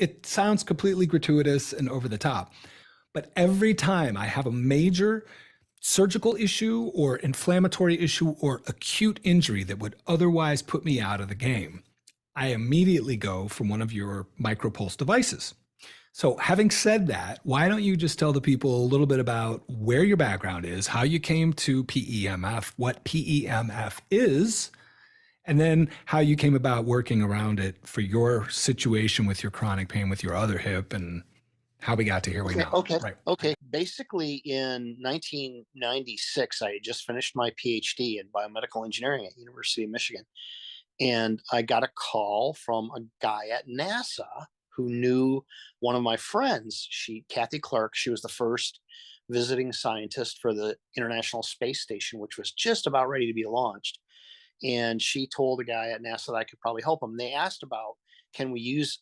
it sounds completely gratuitous and over the top. But every time I have a major surgical issue or inflammatory issue or acute injury that would otherwise put me out of the game, I immediately go from one of your micropulse devices. So, having said that, why don't you just tell the people a little bit about where your background is, how you came to PEMF, what PEMF is, and then how you came about working around it for your situation with your chronic pain with your other hip and how we got to here we Okay, know. okay, Right. okay. Basically, in 1996, I had just finished my PhD in biomedical engineering at University of Michigan, and I got a call from a guy at NASA who knew one of my friends. Kathy Clark, she was the first visiting scientist for the International Space Station, which was just about ready to be launched. And she told a guy at NASA that I could probably help him. They asked about, can we use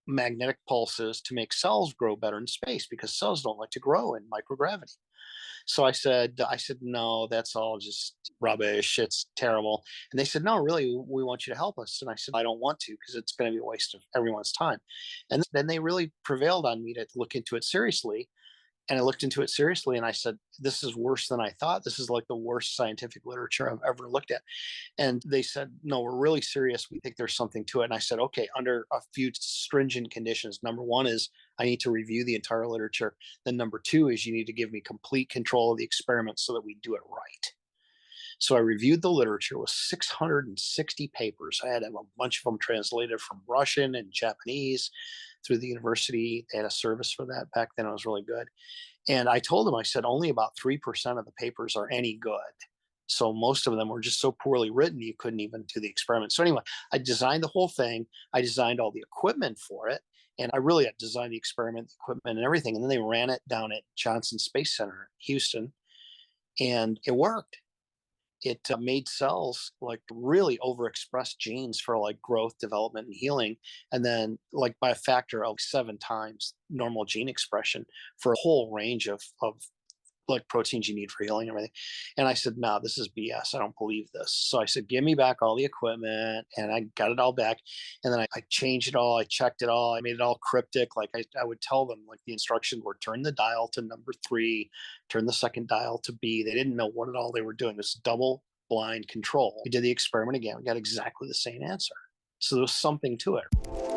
magnetic pulses to make cells grow better in space because cells don't like to grow in microgravity. So I said, no, that's all just rubbish. It's terrible. And they said, no, really, we want you to help us. And I said, I don't want to because it's going to be a waste of everyone's time. And then they really prevailed on me to look into it seriously. And I looked into it seriously and I said, this is worse than I thought. This is like the worst scientific literature I've ever looked at. And they said, no, we're really serious. We think there's something to it. And I said, okay, under a few stringent conditions. Number one is I need to review the entire literature. Then number two is you need to give me complete control of the experiment so that we do it right. So I reviewed the literature with 660 papers. I had a bunch of them translated from Russian and Japanese through the university. They had a service for that back then. It was really good. And I told them, I said, only about 3% of the papers are any good. So most of them were just so poorly written, you couldn't even do the experiment. So anyway, I designed the whole thing. I designed all the equipment for it. And I really had designed the experiment, the equipment, and everything. And then they ran it down at Johnson Space Center, Houston, and it worked. It made cells like really overexpress genes for like growth, development, and healing. And then, like by a factor of 7 times normal gene expression for a whole range of like proteins you need for healing and everything. And I said, no, this is BS. I don't believe this. So I said, give me back all the equipment. And I got it all back. And then I changed it all. I checked it all. I made it all cryptic. Like I would tell them, like the instructions were turn the dial to number 3, turn the second dial to B. They didn't know what at all they were doing. This double blind control. We did the experiment again. We got exactly the same answer. So there was something to it.